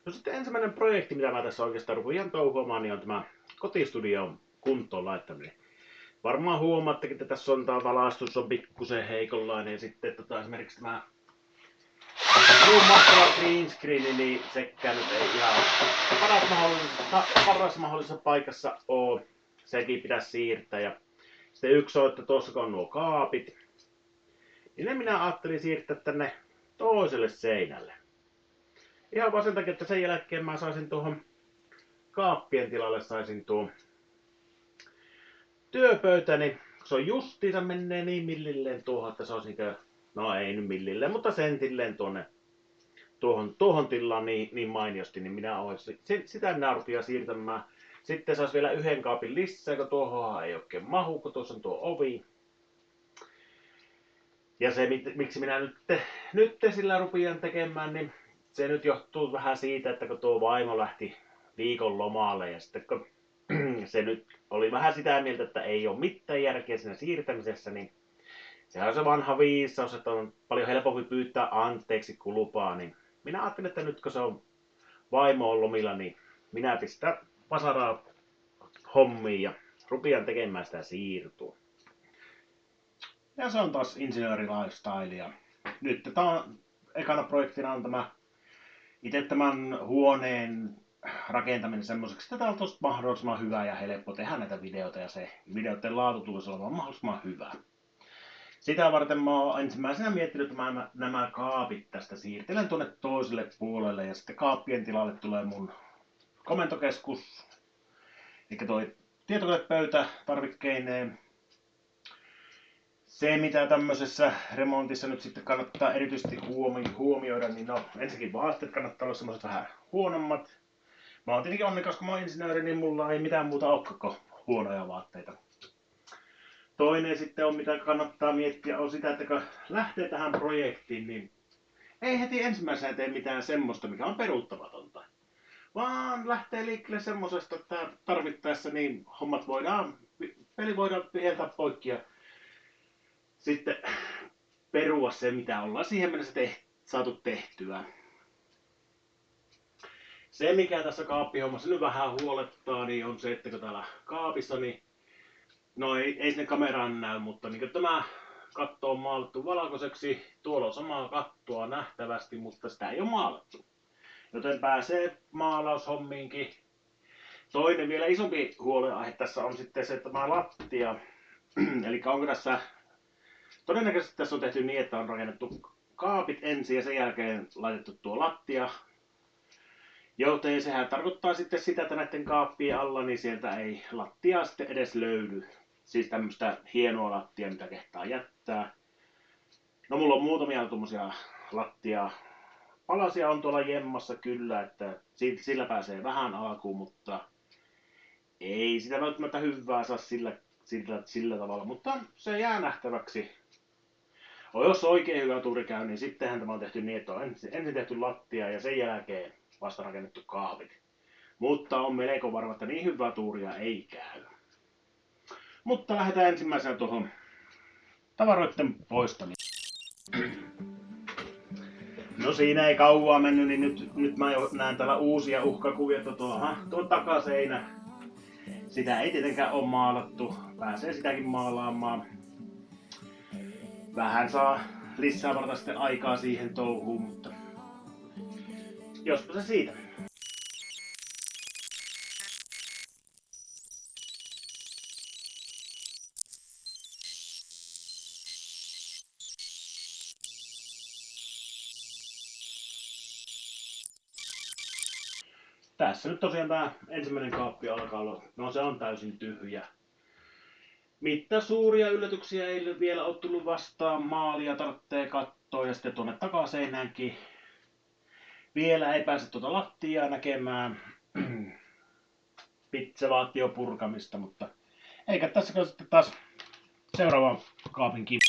No sitten ensimmäinen projekti, mitä mä tässä oikeastaan rupean touhuamaan, niin on tämä kotistudion kuntoon laittaminen. Varmaan huomaattekin, että tässä on tämä valaistus on pikkusen heikonlainen ja sitten esimerkiksi tämä muun mahtava green screen, niin sekään nyt ei ihan paras mahdollisessa paikassa ole. Sekin pitäisi siirtää. Ja sitten yksi on, että tuossa kun on nuo kaapit, niin ne minä ajattelin siirtää tänne toiselle seinälle. Ihan vaan sen takia, että sen jälkeen mä saisin tuohon kaappien tilalle saisin tuon työpöytäni. Se on justiinsa menee niin millilleen tuohon, että se olisi niinkö, no ei nyt millilleen, mutta sentilleen tuonne tuohon tilaan niin mainiosti, niin minä olisin, sitä minä rupean siirtämään. Sitten saisi vielä yhden kaapin lisää, kun tuohon ei oikein mahu, kun tuossa on tuo ovi. Ja se, miksi minä nyt sillä rupean tekemään, niin se nyt johtuu vähän siitä, että kun tuo vaimo lähti viikon lomalle ja sitten kun se nyt oli vähän sitä mieltä, että ei ole mitään järkeä siinä siirtämisessä, niin sehän on se vanha viisaus, että on paljon helpompi pyytää anteeksi kuin lupaa, niin minä ajattelin, että nyt kun se on vaimo on lomilla, niin minä pistän vasaraa hommiin ja rupean tekemään sitä siirtoa. Ja se on taas insinööri lifestyle. Ja nyt tämä on ekana projektina on tämä itse tämän huoneen rakentaminen semmoiseksi, että tämä on tosi mahdollisimman hyvä ja helppo tehdä näitä videoita ja se videoiden laatu tulisi olemaan mahdollisimman hyvä. Sitä varten mä oon ensimmäisenä miettinyt, että nämä kaapit tästä siirtelen tuonne toiselle puolelle ja sitten kaappien tilalle tulee mun komentokeskus, eli toi tietokonepöytä tarvikkeineen. Se mitä tämmöisessä remontissa nyt sitten kannattaa erityisesti huomioida, niin no ensinnäkin vaatteet kannattaa olla semmoiset vähän huonommat. Mä oon tietenkin onnekas, kun mä oon insinööri, niin mulla ei mitään muuta olekaan kuin huonoja vaatteita. Toinen sitten on, mitä kannattaa miettiä, on sitä, että kun lähtee tähän projektiin, niin ei heti ensimmäisenä tee mitään semmoista, mikä on peruuttamatonta. Vaan lähtee liikkeelle semmosesta, että tarvittaessa niin peli voidaan viheltää poikki ja sitten perua se, mitä ollaan siihen mennessä saatu tehtyä. Se, mikä tässä kaappihommassa nyt vähän huolettaa, niin on se, että kun täällä kaapissa, niin no ei sinne kameraan näy, mutta niin tämä katto on maalattu valkoiseksi. Tuolla on samaa kattoa nähtävästi, mutta sitä ei ole maalattu. Joten pääsee maalaushommiinkin. Toinen vielä isompi huolenaihe tässä on sitten se, että tämä lattia. Eli onko tässä, todennäköisesti tässä on tehty niin, että on rakennettu kaapit ensin ja sen jälkeen laitettu tuo lattia. Joten sehän tarkoittaa sitten sitä, että näiden kaappien alla niin sieltä ei lattiaa sitten edes löydy. Siis tämmöistä hienoa lattia, mitä kehtaa jättää. No mulla on muutamia tommosia lattia palasia on tuolla jemmassa kyllä, että sillä pääsee vähän alkuun, mutta ei sitä välttämättä hyvää saa sillä tavalla, mutta se jää nähtäväksi. Jos oikein hyvä tuuri käy, niin sittenhän tämä on tehty niin, että on ensin tehty lattia ja sen jälkeen vasta rakennettu kaapit. Mutta on melko varma, että niin hyvää tuuria ei käy. Mutta lähdetään ensimmäisenä tuohon tavaroiden poistamiseen. No siinä ei kauaa mennyt, niin nyt mä jo näen täällä uusia uhkakuvia, että tuo takaseinä. Sitä ei tietenkään ole maalattu. Pääsee sitäkin maalaamaan. Vähän saa lisää varata sitten aikaa siihen touhuun, mutta jospa se siitä. Tässä nyt tosiaan tämä ensimmäinen kaappi alkaa olla, no se on täysin tyhjä. Suuria yllätyksiä ei vielä ole tullut vastaan, maalia tarvitsee katsoa ja sitten tuonne takaseinäänkin. Vielä ei pääse tuota lattiaa näkemään. Se vaatii jo purkamista, mutta eikä tässä sitten taas seuraava kaapin kivi.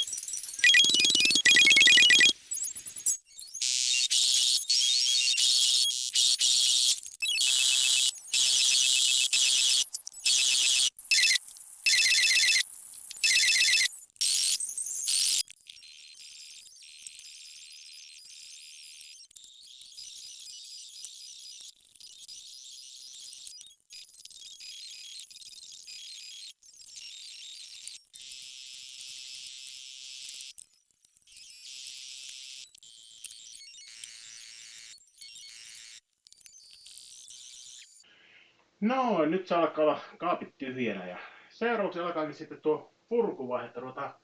No, nyt se alkaa olla kaapit tyhjänä ja seuraavaksi alkaakin sitten tuo purkuvaihe, että ruvetaan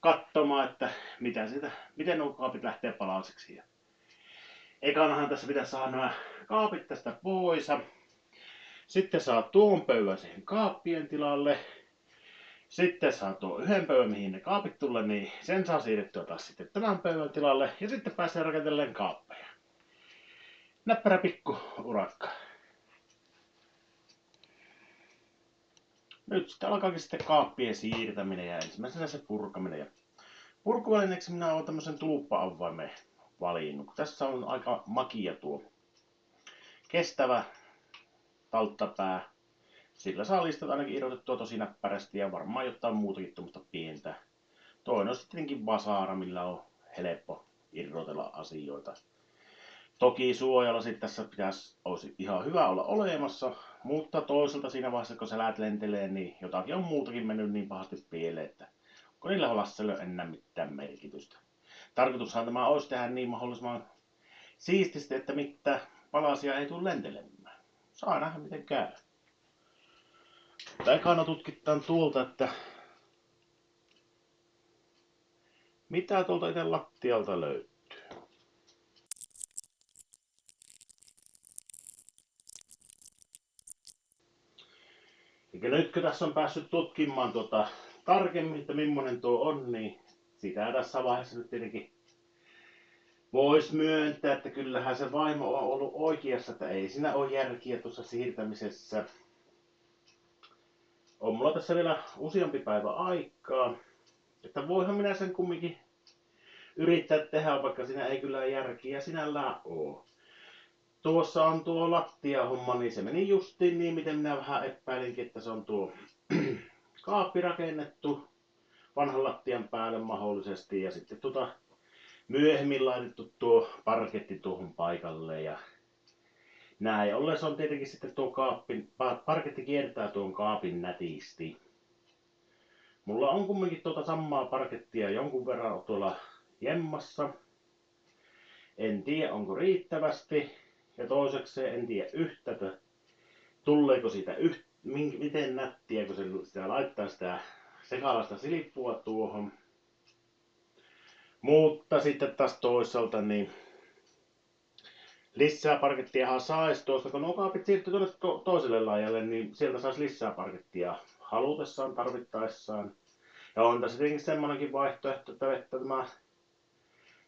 katsomaan, että miten nuo kaapit lähtee palasiksi. Ekanahan tässä pitäisi saada nämä kaapit tästä pois. Sitten saa tuon pöydän siihen kaappien tilalle. Sitten saa tuo yhden pöydän, mihin ne kaapit tulee, niin sen saa siirrettyä taas sitten tämän pöydän tilalle. Ja sitten pääsee rakentelemaan kaappeja. Näppärä pikku urakka. Nyt sitten alkaakin sitten kaappien siirtäminen ja ensimmäisenä se purkaminen. Ja purkuvälineeksi minä olen tämmöisen tulppa-avaimen valinnut. Tässä on aika makia tuo kestävä talttapää. Sillä saa listat ainakin irrotettua tosi näppärästi ja varmaan jotain muutakin tuommoista pientä. Toinen on sitten tietenkin vasara, millä on helppo irrotella asioita. Toki suojalasit tässä olisi ihan hyvä olla olemassa, mutta toisaalta siinä vaiheessa kun sä lähdet lentelee, niin jotakin on muutakin mennyt niin pahasti pieleen, että onko niillä lasseilla enää mitään merkitystä. Tarkoitushan tämä olisi tehdä niin mahdollisimman siististi, että mitään palasia ei tule lentelemään. Saa nähdä miten käy. Ekana tutkitaan tuolta, että mitä tuolta itse lattialta löytyy. Eli nyt kun tässä on päässyt tutkimaan tarkemmin, että millainen tuo on, niin sitä tässä vaiheessa nyt tietenkin voisi myöntää, että kyllähän se vaimo on ollut oikeassa, että ei siinä ole järkiä tuossa siirtämisessä. On mulla tässä vielä useampi päivä aikaa, että voihan minä sen kumminkin yrittää tehdä, vaikka siinä ei kyllä järkiä sinällään ole. Tuossa on tuo lattiahomma, niin se meni justiin niin, miten minä vähän epäilinkin, että se on tuo kaappi rakennettu vanhan lattian päälle mahdollisesti ja sitten myöhemmin laitettu tuo parketti tuohon paikalle ja näin ollen se on tietenkin sitten tuo parketti kiertää tuon kaapin nätisti. Mulla on kumminkin samaa parkettia jonkun verran tuolla jemmassa. En tiedä onko riittävästi ja toiseksi en tiedä yhtä, tuleeko siitä miten nättiä, kun se sitä laittaa sitä sekalaista silippua tuohon. Mutta sitten taas toisaalta niin lisää parkettiahan saisi tuosta, kun nuo kaapit siirtyy tuonne toiselle laajalle, niin sieltä saisi lisää parkettia halutessaan, tarvittaessaan. Ja on tässä tietenkin semmoinenkin vaihtoehto, että tämä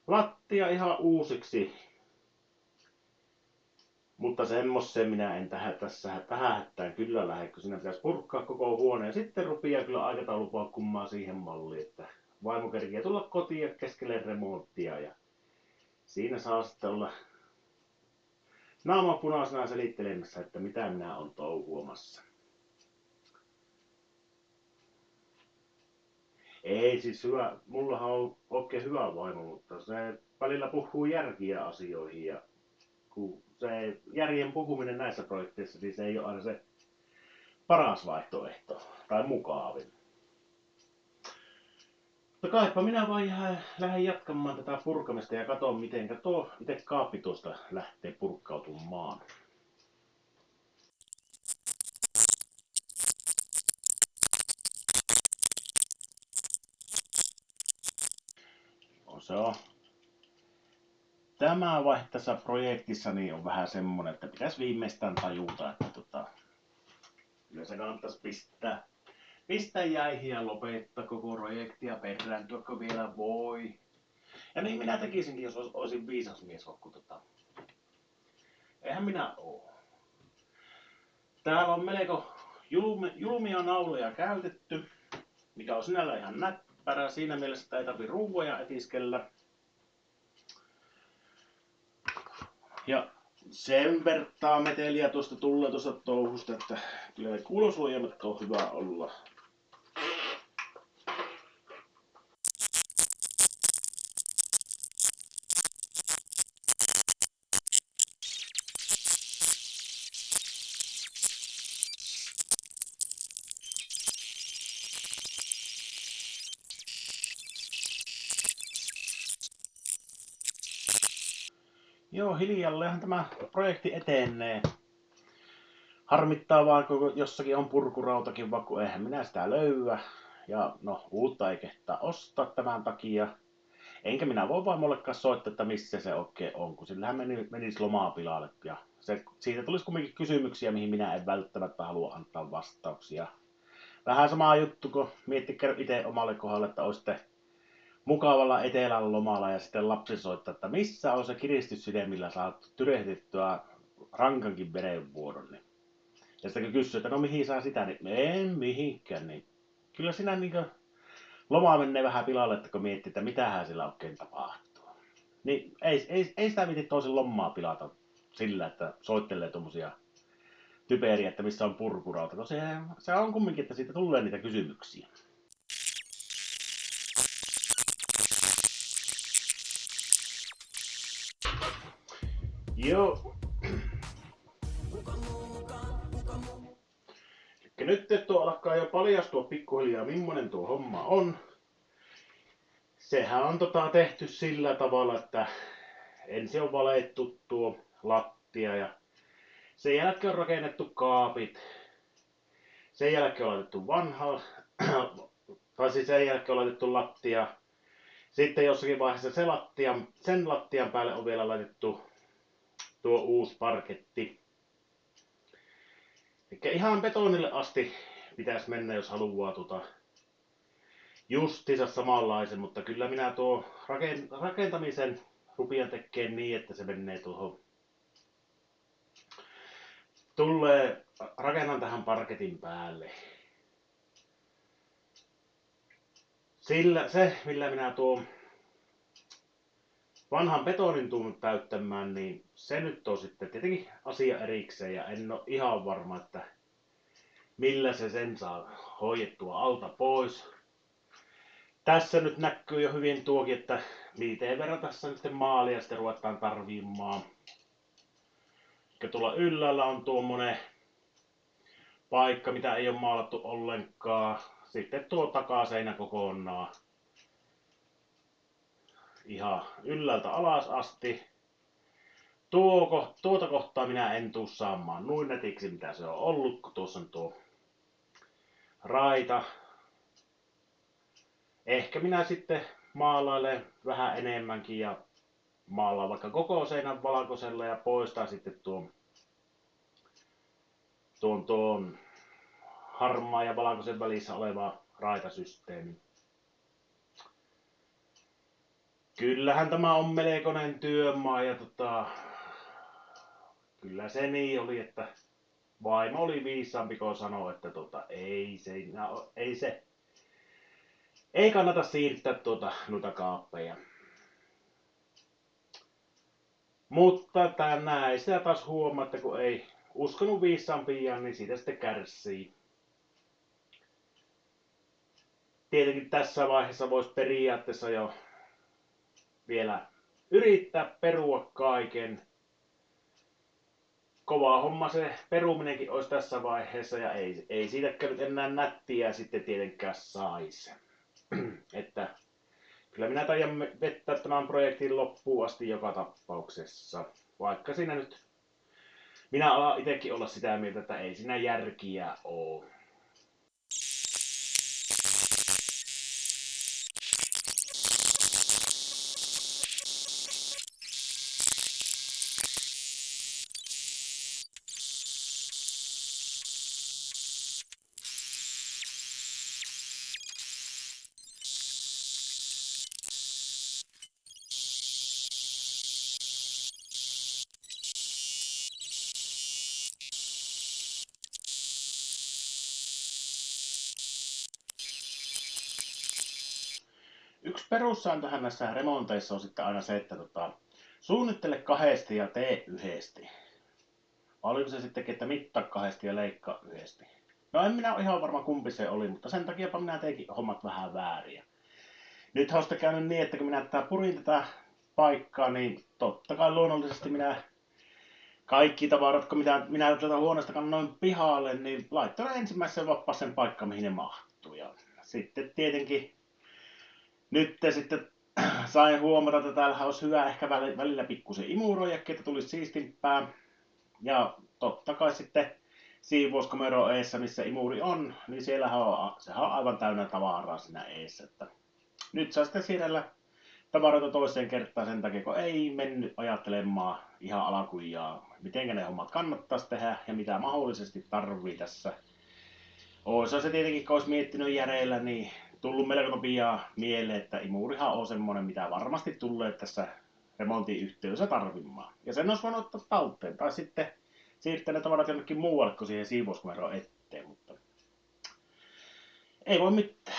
lattia ihan uusiksi. Mutta semmoiseen minä en tähän hättään kyllä lähde, kun siinä pitäisi purkaa koko huone ja sitten rupeaa kyllä aikataulu paukkumaan siihen malliin, että vaimo kerkiä tulla kotiin ja keskelle remonttia ja siinä saa sitten olla naama punaisena selittelemässä, että mitä minä olen touhuamassa. Ei siis hyvä, mullahan on oikein hyvä vaimo, mutta se välillä puhuu järkiä asioihin ja kun se järjen puhuminen näissä projekteissa, niin se ei ole aina se paras vaihtoehto tai mukavin. Mutta kaipa minä vaan lähden jatkamaan tätä purkamista ja katson miten itse kaappi tuosta lähtee purkkautumaan. Se on. Tämä vaihe tässä projektissa niin on vähän semmonen, että pitäisi viimeistään tajuta, että kyllä se kannattaisi pistää jäihin ja lopettaa koko projektia perääntyä, kun vielä voi. Ja niin minä tekisinkin, jos olisin viisas mies, kun eihän minä oo. Täällä on melko julmia nauloja käytetty, mikä on sinällä ihan näppärä. Siinä mielessä, että ei tarvi ruuvoja etiskellä. Ja sen vertaa meteliä tuosta tulee tuosta touhusta, että kyllä ne kuulosuojamat on hyvä olla. Joo, hiljalleenhan tämä projekti etenee. Harmittaa vaan, kun jossakin on purkurautakin, vaikka eihän minä sitä löyä. Ja no, uutta ei kehtaa ostaa tämän takia. Enkä minä voi vaimollekaan soittaa, että missä se oikein on, kun sillähän menisi lomaa pilalle. Ja siitä tulisi kuitenkin kysymyksiä, mihin minä en välttämättä halua antaa vastauksia. Vähän sama juttu, kun miettikää itse omalle kohdalle, että olisitte mukavalla etelän lomalla ja sitten lapsi soittaa, että missä on se kiristysside, millä saat tyrehdyttyä rankankin verenvuodon. Niin. Ja sitten kun kysyy, että no mihin saa sitä, niin en mihinkään. Niin. Kyllä siinä niin loma menee vähän pilalle, että kun miettii, että mitähän sillä oikein tapahtuu. Niin ei sitä viiti toisen lomaa pilata sillä, että soittelee tuommoisia typeriä, että missä on purkurauta. No se on kumminkin, että siitä tulee niitä kysymyksiä. Joo. Eli nyt tuo alkaa jo paljastua pikkuhiljaa, millainen tuo homma on. Sehän on tehty sillä tavalla, että ensin on valettu tuo lattia ja sen jälkeen on rakennettu kaapit. Sen jälkeen on laitettu sen jälkeen on laitettu lattia. Sitten jossakin vaiheessa sen lattian päälle on vielä laitettu tuo uusi parketti. Eli ihan betonille asti pitäisi mennä, jos haluaa justiinsa samanlaisen, mutta kyllä minä tuo rakentamisen rupian tekemään niin, että se menee tuohon. Rakennan tähän parketin päälle. Millä minä tuo vanhan betonin tuun täyttämään, niin se nyt on sitten tietenkin asia erikseen ja en ole ihan varma, että millä se sen saa hoidettua alta pois. Tässä nyt näkyy jo hyvin tuokin, että miten verran tässä nyt maalia sitten ruvetaan tarvimaan. Ja tuolla yllällä on tuommoinen paikka, mitä ei ole maalattu ollenkaan. Sitten tuo takaseinä kokonaan. Ihan ylhäältä alas asti. Tuota kohtaa minä en tuu saamaan noin netiksi, mitä se on ollut, kun tuossa on tuo raita. Ehkä minä sitten maalailen vähän enemmänkin ja maalaan vaikka koko seinän valkoisella ja poistaa sitten tuon harmaa ja valkoisen välissä oleva raitasysteemi. Kyllähän tämä on melkoinen työmaa ja kyllä se niin oli, että vaimo oli viisaampi, kun sanoi, että ei kannata siirtää noita kaappeja. Mutta näin sitä taas huomaa, että kun ei uskonut viisaampia, niin siitä sitten kärsii. Tietenkin tässä vaiheessa voisi periaatteessa jo vielä yrittää perua kaiken. Kova homma se peruminenkin olisi tässä vaiheessa ja ei siitäkään nyt enää nättiä sitten tietenkään saisi. Että kyllä minä taidan vettää tämän projektin loppuun asti joka tapauksessa. Vaikka siinä nyt minä alan itsekin olla sitä mieltä, että ei siinä järkiä ole. Yksi perussääntöhän näissä remonteissa on sitten aina se, että suunnittele kahdesti ja tee yhdesti. Vai oliko se sitten, että mittaa kahdesti ja leikkaa yhdesti? No en minä ole ihan varma kumpi se oli, mutta sen takia minä teinkin hommat vähän väärin. Nythän on sitten käynyt niin, että kun minä purin tätä paikkaa, niin totta kai luonnollisesti minä kaikki tavarat, kun minä tätä huoneesta kannoin pihalle, niin laittoin ensimmäisen vapaaseen paikkaan, mihin ne mahtuu. Ja sitten tietenkin nyt sitten sain huomata, että täällä olisi hyvä ehkä välillä pikkusen imuroijakin, että tulisi siistimpää. Ja totta kai sitten siivouskomero eessä, missä imuri on, niin sehän on aivan täynnä tavaraa siinä eessä. Että nyt saa sitten siirrellä tavaroita toiseen kertaan sen takia, kun ei mennyt ajattelemaan ihan alkujaan, miten ne hommat kannattaisi tehdä ja mitä mahdollisesti tarvii tässä. Oisa se tietenkin, kun olisi miettinyt järeillä, niin tullut melko nopeaa mieleen, että imurihan on semmoinen, mitä varmasti tulee tässä remontin yhteydessä tarvimaan. Ja sen olisi voinut ottaa talteen tai sitten siirtää ne tavarat jonnekin muualle kuin siihen siivouskomeroon eteen, mutta ei voi mitään.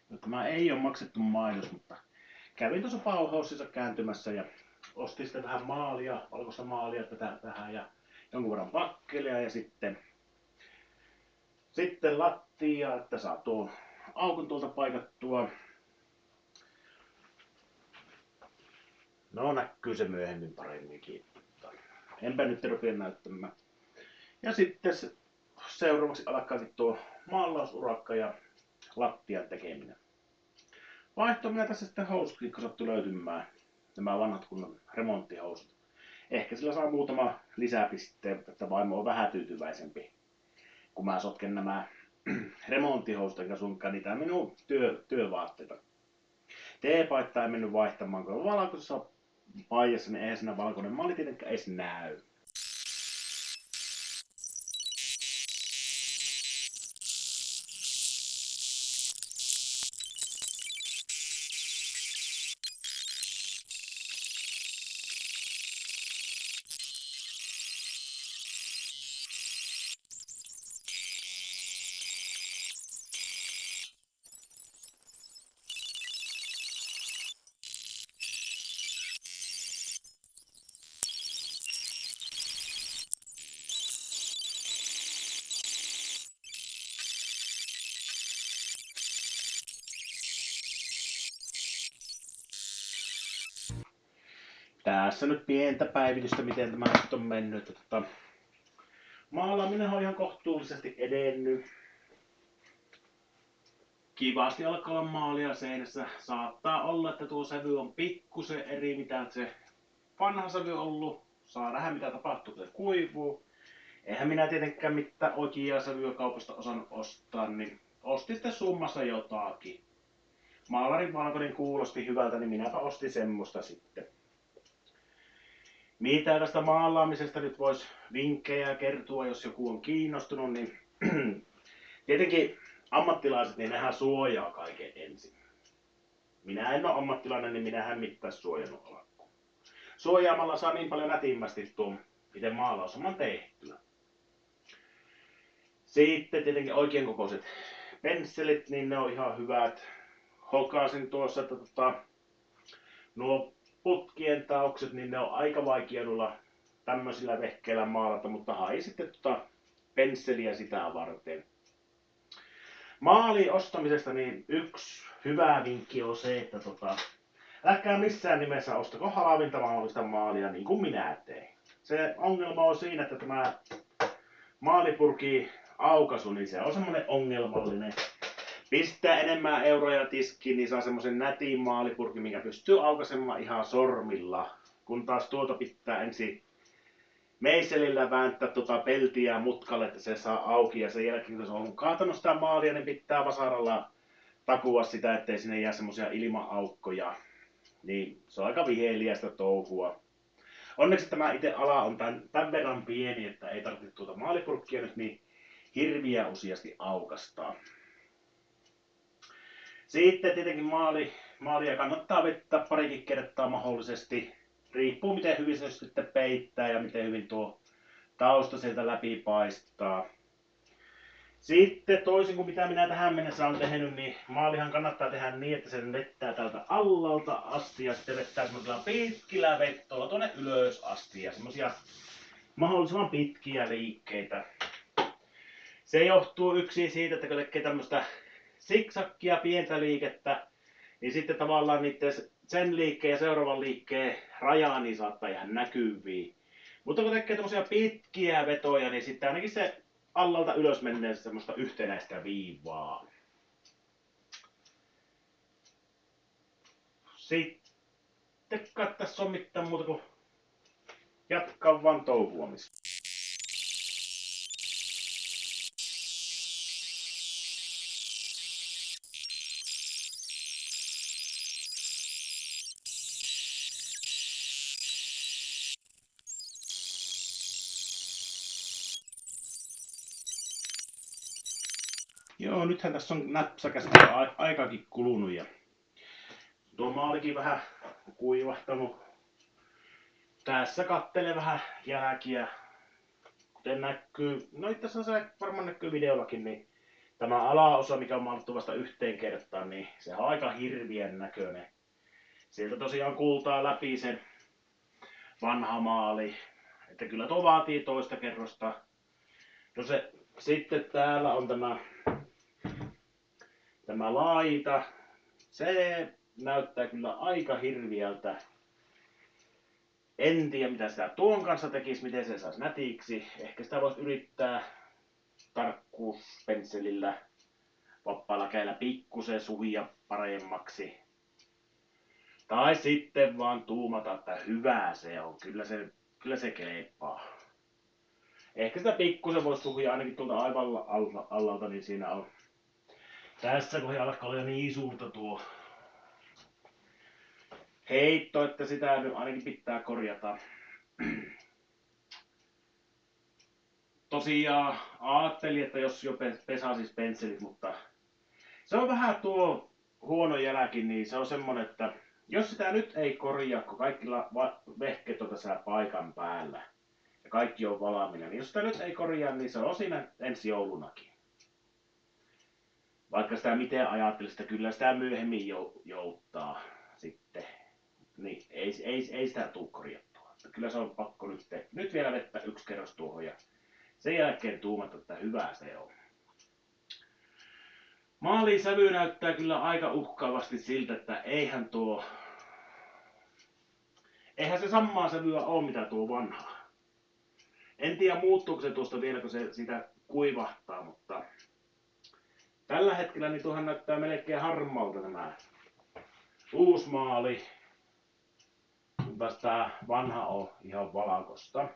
No, tämä ei ole maksettu mainos, mutta kävin tuossa Bauhausissa kääntymässä ja ostin sitten vähän maalia, valkoista maalia tähän ja jonkun verran pakkelia ja sitten lattia, että saa tuon aukon tuolta paikattua. No näkyy se myöhemmin paremminkin. Enpä nyt rupea näyttämään. Ja sitten seuraavaksi alkaakin tuo maalausurakka ja lattian tekeminen. Vaihtoon minä tässä sitten housutkin, kun sattuu löytymään nämä vanhat kunnon remonttihousut. Ehkä sillä saa muutama lisäpisteen, että vaimo on vähän tyytyväisempi, kun mä sotken nämä remonttihousut enkä suinkaan niitä minun työvaatteita. Teepaittaa ei mennyt vaihtamaan, kun valkoisessa paijassa, niin eihän siinä valkoinen malli tietenkään edes näy. Tässä nyt pientä päivitystä, miten tämä nyt on mennyt. Maalaaminen on ihan kohtuullisesti edennyt. Kivasti alkaa olla maalia seinässä. Saattaa olla, että tuo sävy on pikkusen eri, mitä se vanha sävy on ollut. Saa nähdä, mitä tapahtuu, kun se kuivuu. Eihän minä tietenkään mitään oikeaa sävyä kaupasta osannut ostaa, niin ostin sitten summassa jotakin. Maalarin valkoinen kuulosti hyvältä, niin minäpä ostin semmoista sitten. Mitä tästä maalaamisesta nyt voisi vinkkejä kertoa, jos joku on kiinnostunut, niin tietenkin ammattilaiset, niin nehän suojaa kaiken ensin. Minä en ole ammattilainen, niin minähän mitään suojannut alkuun. Suojaamalla saa niin paljon nätimmästi tuon, miten maalaus on tehtyä. Sitten tietenkin oikein kokoiset pensselit, niin ne on ihan hyvät. Hokasin tuossa, että nuo putkien taukset, niin ne on aika vaikea noilla tämmöisillä vehkeillä maalata, mutta hain sitten pensseliä sitä varten. Maalin ostamisesta niin yksi hyvä vinkki on se, että älkää missään nimessä ostako halvinta mahdollista maalia niin kuin minä tein. Se ongelma on siinä, että tämä maalipurki aukaisu, niin se on semmoinen ongelmallinen. Pistää enemmän euroja tiskiin, niin saa semmoisen nätin maalipurkin, minkä pystyy aukaisemaan ihan sormilla. Kun taas tuota pitää ensin meiselillä vääntää peltiä mutkalle, että se saa auki. Ja sen jälkeen, kun se on kaatanut sitä maalia, niin pitää vasaralla takua sitä, ettei sinne jää semmoisia ilma-aukkoja. Niin se on aika viheliäistä touhua. Onneksi tämä itse ala on tämän verran pieni, että ei tarvitse tuota maalipurkkia nyt niin hirviä useasti aukastaa. Sitten tietenkin maalia kannattaa vettää parikin kertaa mahdollisesti. Riippuu miten hyvin se sitten peittää ja miten hyvin tuo tausta sieltä läpi paistaa. Sitten toisin kuin mitä minä tähän mennessä olen tehnyt, niin maalihan kannattaa tehdä niin, että se vettää täältä allalta asti ja sitten vettää semmoisilla pitkillä vettoilla tuonne ylös asti ja semmoisia mahdollisimman pitkiä liikkeitä. Se johtuu yksin siitä, että kun tekee tämmöistä siksakkia, pientä liikettä, niin sitten tavallaan niiden sen liikkeen ja seuraavan liikkeen rajaa niin saattaa jäädä näkyviin. Mutta kun tekee tämmöisiä pitkiä vetoja, niin sitten ainakin se allalta ylös menee semmoista yhtenäistä viivaa. Sitten kai tässä on mitään muuta kuin jatkaa vaan touhuamista. Joo, nythän tässä on näpsäkästi aikakin kulunut ja tuo maalikin vähän kuivahtanut. Tässä kattelee vähän jälkiä. Kuten näkyy, no itse asiassa se varmaan näkyy videollakin, niin tämä alaosa, mikä on maalattu vasta yhteen kertaan, niin se on aika hirvien näköinen. Sieltä tosiaan kuultaa läpi se vanha maali. Että kyllä tuo vaatii toista kerrosta. No se, sitten täällä on tämä laita. Se näyttää kyllä aika hirviältä. En tiedä mitä sitä tuon kanssa tekisi, miten se saisi nätiksi. Ehkä sitä voisi yrittää tarkkuuspensselillä vapaalla kädellä pikkusen suhia paremmaksi. Tai sitten vaan tuumata, että hyvää se on. Kyllä se kelepaa. Ehkä sitä pikkusen voisi suhia ainakin tuolta aivan allalta, niin siinä on. Tässä kohdalla alkaa olla jo niin suurta tuo heitto, että sitä nyt ainakin pitää korjata. Tosiaan ajattelin, että jos jo pesasis pensselit, mutta se on vähän tuo huono jälki, niin se on semmonen, että jos sitä nyt ei korjaa, kun kaikki vehkeet on tässä paikan päällä ja kaikki on valmiina, niin jos sitä nyt ei korjaa, niin se on siinä ensi joulunakin. Vaikka sitä miten ajattelisi, että kyllä sitä myöhemmin jouttaa sitten, niin ei sitä tule korjattua. Kyllä se on pakko nyt vielä vettä yksi kerros tuohon ja sen jälkeen tuumata, että hyvä se on. Maalin sävy näyttää kyllä aika uhkaavasti siltä, että eihän se samaa sävyä ole mitä tuo vanha. En tiedä muuttuuko se tuosta vielä, kun se sitä kuivahtaa, mutta tällä hetkellä niin tuohan näyttää melkein harmaalta nämä uusi maali. Kun taas tää vanha on ihan valkoista.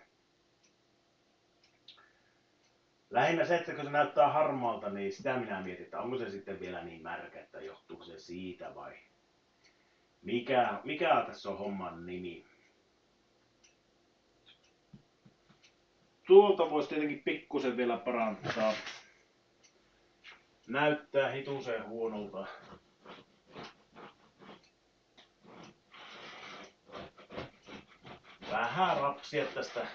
Lähinnä se, että kun se näyttää harmaalta, niin sitä minä mietin, että onko se sitten vielä niin märkä, että johtuuko se siitä vai mikä tässä on homman nimi. Tuolta voisi tietenkin pikkusen vielä parantaa. Näyttää hitusen huonolta. Vähän rapsia tästä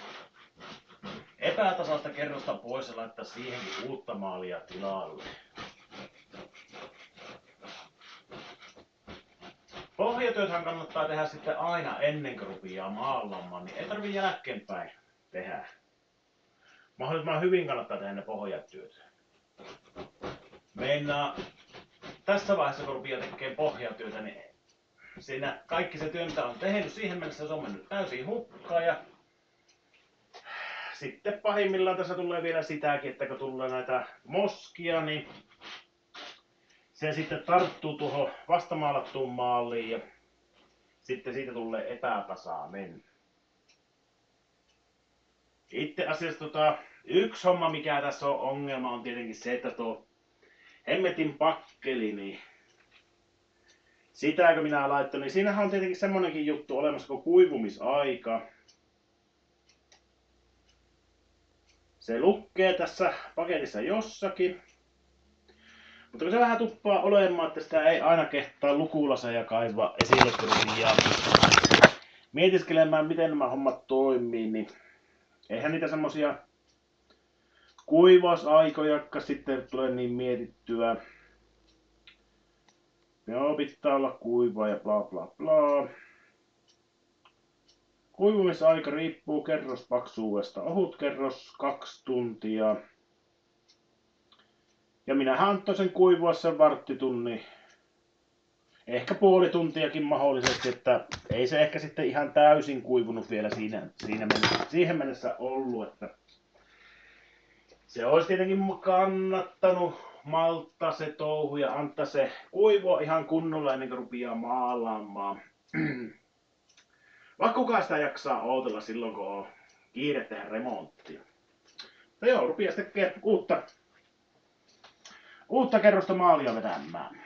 epätasaista kerrosta pois ja laittaa siihenkin uutta maalia tilalle. Pohjatyöthän kannattaa tehdä sitten aina ennen kuin rupeaa maalamaan, niin ei tarvitse jälkeenpäin tehdä. Mahdollisimman hyvin kannattaa tehdä ne pohjatyöt. Meinaa tässä vaiheessa kun rupeaa tekemään pohjatyötä, niin siinä kaikki se työ mitä on tehnyt siihen mennessä se on mennyt täysin hukkaan ja sitten pahimmillaan tässä tulee vielä sitäkin, että kun tulee näitä moskia, niin se sitten tarttuu tuohon vastamaalattuun maaliin ja sitten siitä tulee epätasainen. Itse asiassa yksi homma mikä tässä on ongelma on tietenkin se, että tuo hemmetin pakkeli, niin sitä kun minä laittoin, niin siinähän on tietenkin semmonenkin juttu olemassa kuin kuivumisaika. Se lukee tässä paketissa jossakin. Mutta kun se vähän tuppaa olemaan, että sitä ei aina kehtaa lukulaseja kaivaa esille ja mietiskelemään miten nämä hommat toimii, niin eihän niitä semmosia kuivausaikojakka sitten tulee niin mietittyä. Joo, pitää olla kuivaa ja bla bla bla. Kuivumisaika riippuu kerrospaksuudesta. Ohut kerros 2 tuntia. Ja minähän antoi sen kuivua sen varttitunnin. Ehkä puoli tuntiakin mahdollisesti, että ei se ehkä sitten ihan täysin kuivunut vielä siihen mennessä ollut, että se olisi tietenkin kannattanut malttaa se touhu ja antaa se kuivua ihan kunnolla ennen kuin rupeaa maalaamaan. Vaikka kukaan sitä jaksaa ootella silloin, kun on kiire tehdä remonttia. No joo, rupeaa sitten uutta kerrosta maalia vetämään.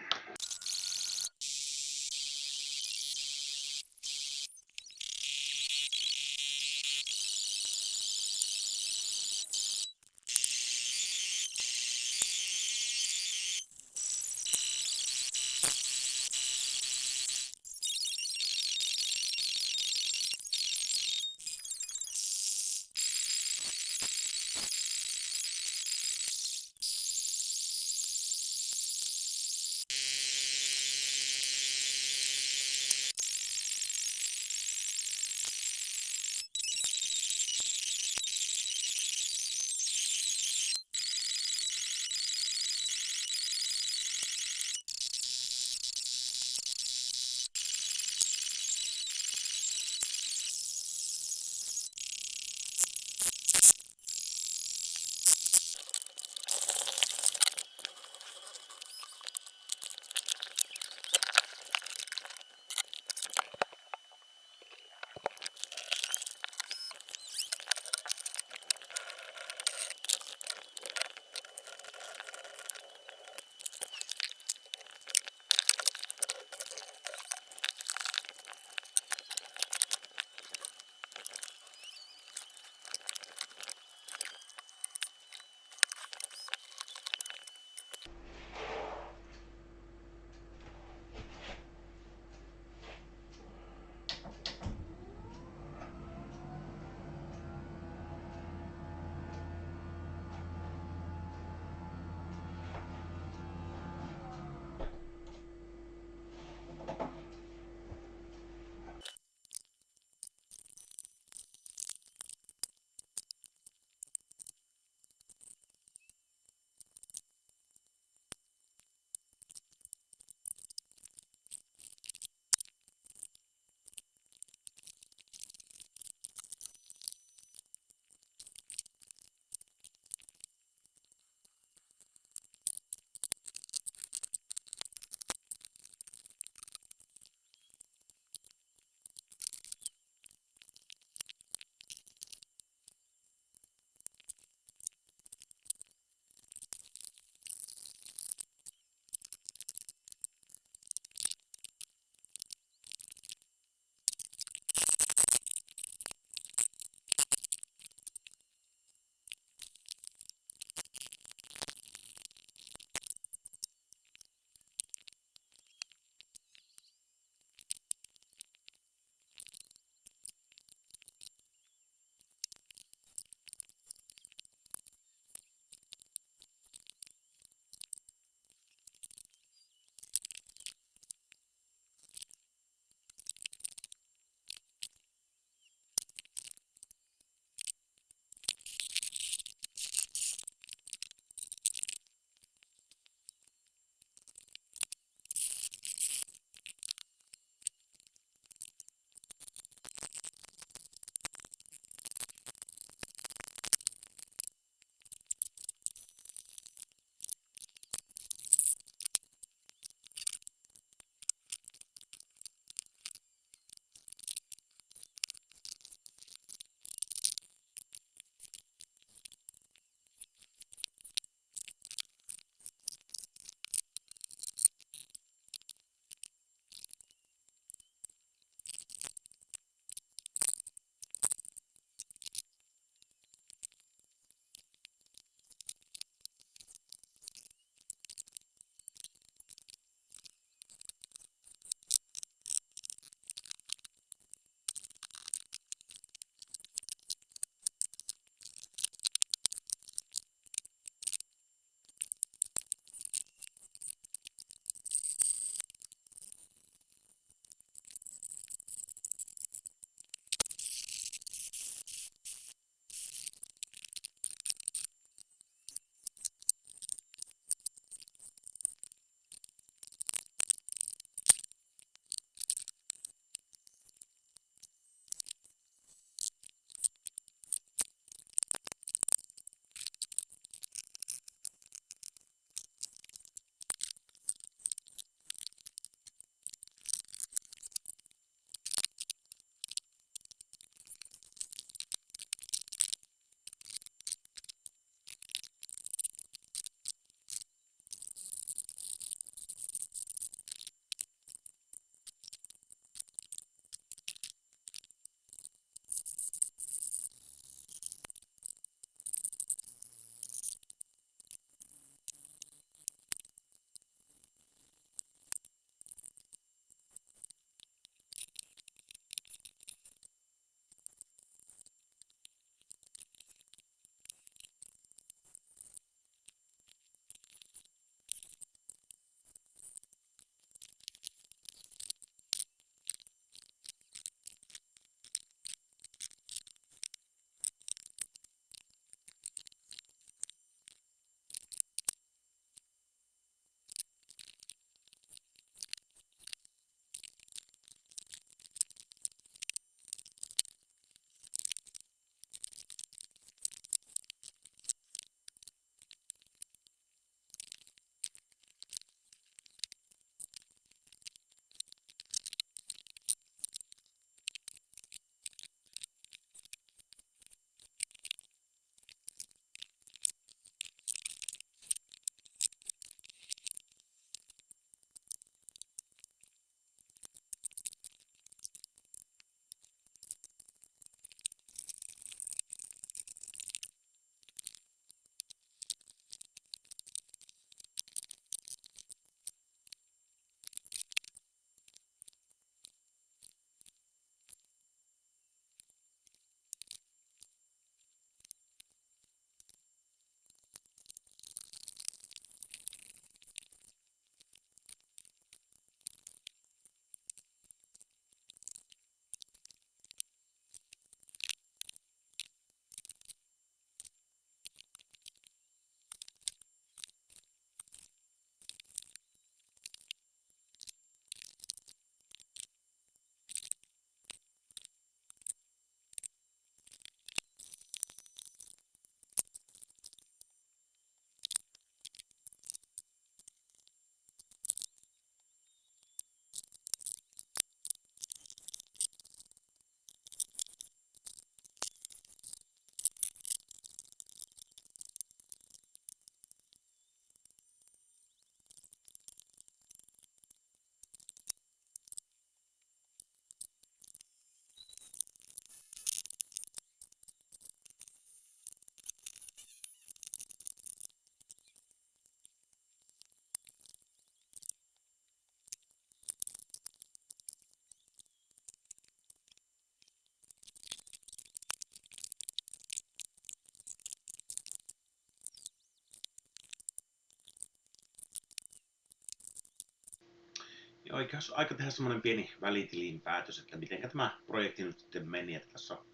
aika tehdä semmonen pieni välitilin päätös, että miten tämä projekti nyt sitten meni, että tässä on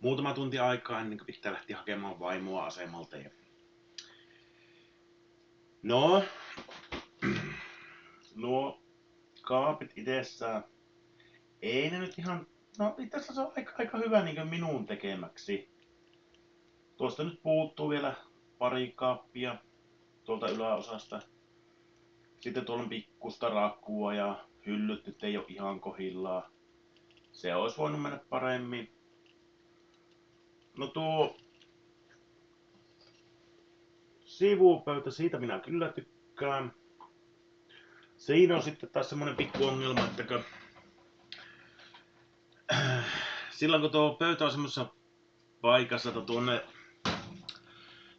muutama tunti aikaa ennen kuin pitää lähteä hakemaan vaimoa asemalta. Ja... No, nuo kaapit itsessään, ei ne nyt ihan, no itse asiassa se on aika hyvä niin minun tekemäksi. Tuosta nyt puuttuu vielä pari kaappia tuolta yläosasta. Sitten tuolla on pikkusta rakua ja hyllyt nyt ei ole ihan kohillaan. Se olisi voinut mennä paremmin. No tuo sivupöytä, siitä minä kyllä tykkään. Siinä on sitten taas semmonen pikku ongelma, että silloin kun tuo pöytä on semmoisessa paikassa, että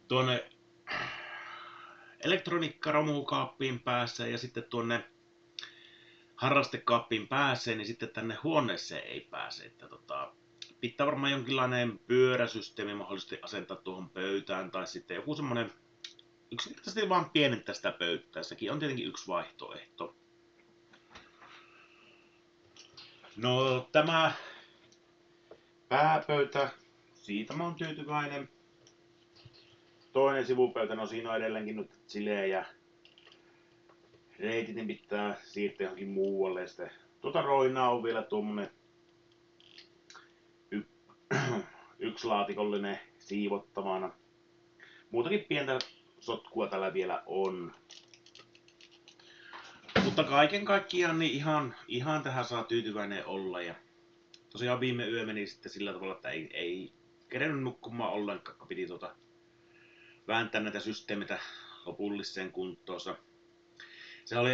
tuonne elektroniikkaromukaappiin pääsee ja sitten tuonne harrastekaappiin pääsee, niin sitten tänne huoneeseen ei pääse. Että pitää varmaan jonkinlainen pyöräsysteemi mahdollisesti asentaa tuohon pöytään tai sitten joku semmonen yksinkertaisesti vaan pienentää sitä pöytää. Sekin on tietenkin yksi vaihtoehto. No tämä pääpöytä, siitä mä oon tyytyväinen. Toinen sivupöytä, no siinä on edelleenkin nyt sileä ja reitit, niin pitää siirtää johonkin muualle. Ja sitten roinaa on vielä tuommoinen yksi laatikollinen siivottavana. Muutakin pientä sotkua tällä vielä on. Mutta kaiken kaikkiaan niin ihan tähän saa tyytyväinen olla. Ja tosiaan viime yö meni sitten sillä tavalla, että ei kerennyt nukkumaan ollenkaan, kun piti vääntää näitä systeemeitä lopulliseen kuntoonsa.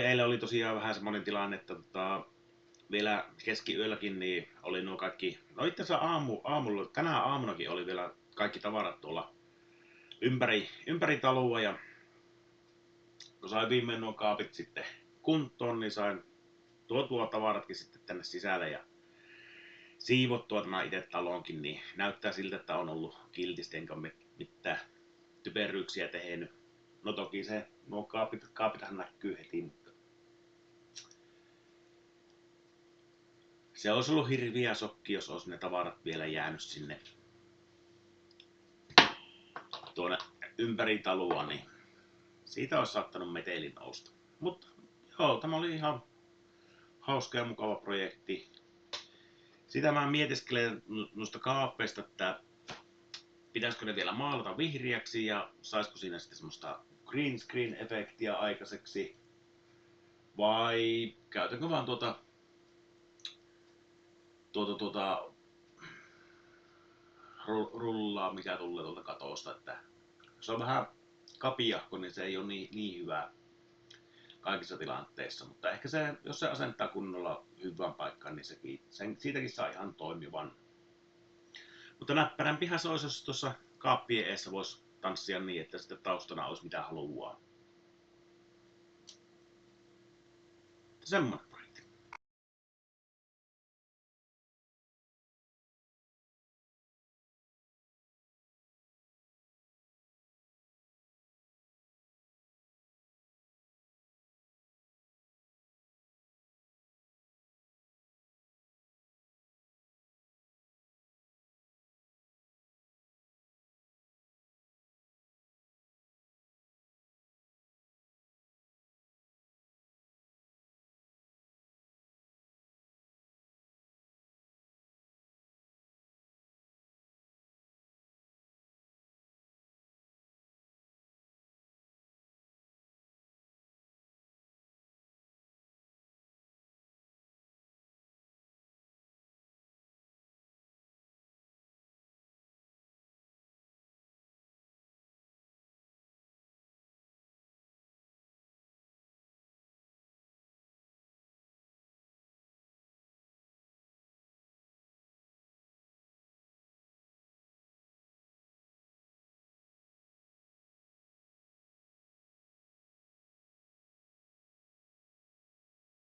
Eilen oli tosiaan vähän semmoinen tilanne, että vielä keskiyölläkin niin oli nuo kaikki, no itse asiassa aamulla, tänään aamunakin oli vielä kaikki tavarat tuolla ympäri taloa ja kun sain viimein nuo kaapit sitten kuntoon, niin sain tuotua tavaratkin sitten tänne sisälle ja siivottua tämä itse talonkin, niin näyttää siltä, että on ollut kiltisti enkä mitään typeryyksiä tehnyt. No toki nuo kaapithan näkyy heti, mutta se olisi ollut hirviä sokki, jos olisi ne tavarat vielä jäänyt sinne tuonne ympäri taloa, niin siitä olisi saattanut metelin nousta. Mutta joo, tämä oli ihan hauska ja mukava projekti. Sitä mä mietiskelen noista kaapeista, että pitäisikö ne vielä maalata vihreäksi ja saisiko siinä sitten semmoista green screen efektiä aikaiseksi. Vai käytänkö vaan rullaa, mikä tulee tuolta katosta, että se on vähän kapiahko, niin se ei ole niin hyvä kaikissa tilanteissa, mutta ehkä se, jos se asentaa kunnolla hyvään paikkaan, niin siitäkin saa ihan toimivan. Mutta näppärämpihän se olisi, jos tuossa kaappien eessä voisi tanssia niin, että sitten taustana olisi mitä haluaa. Semmoinen.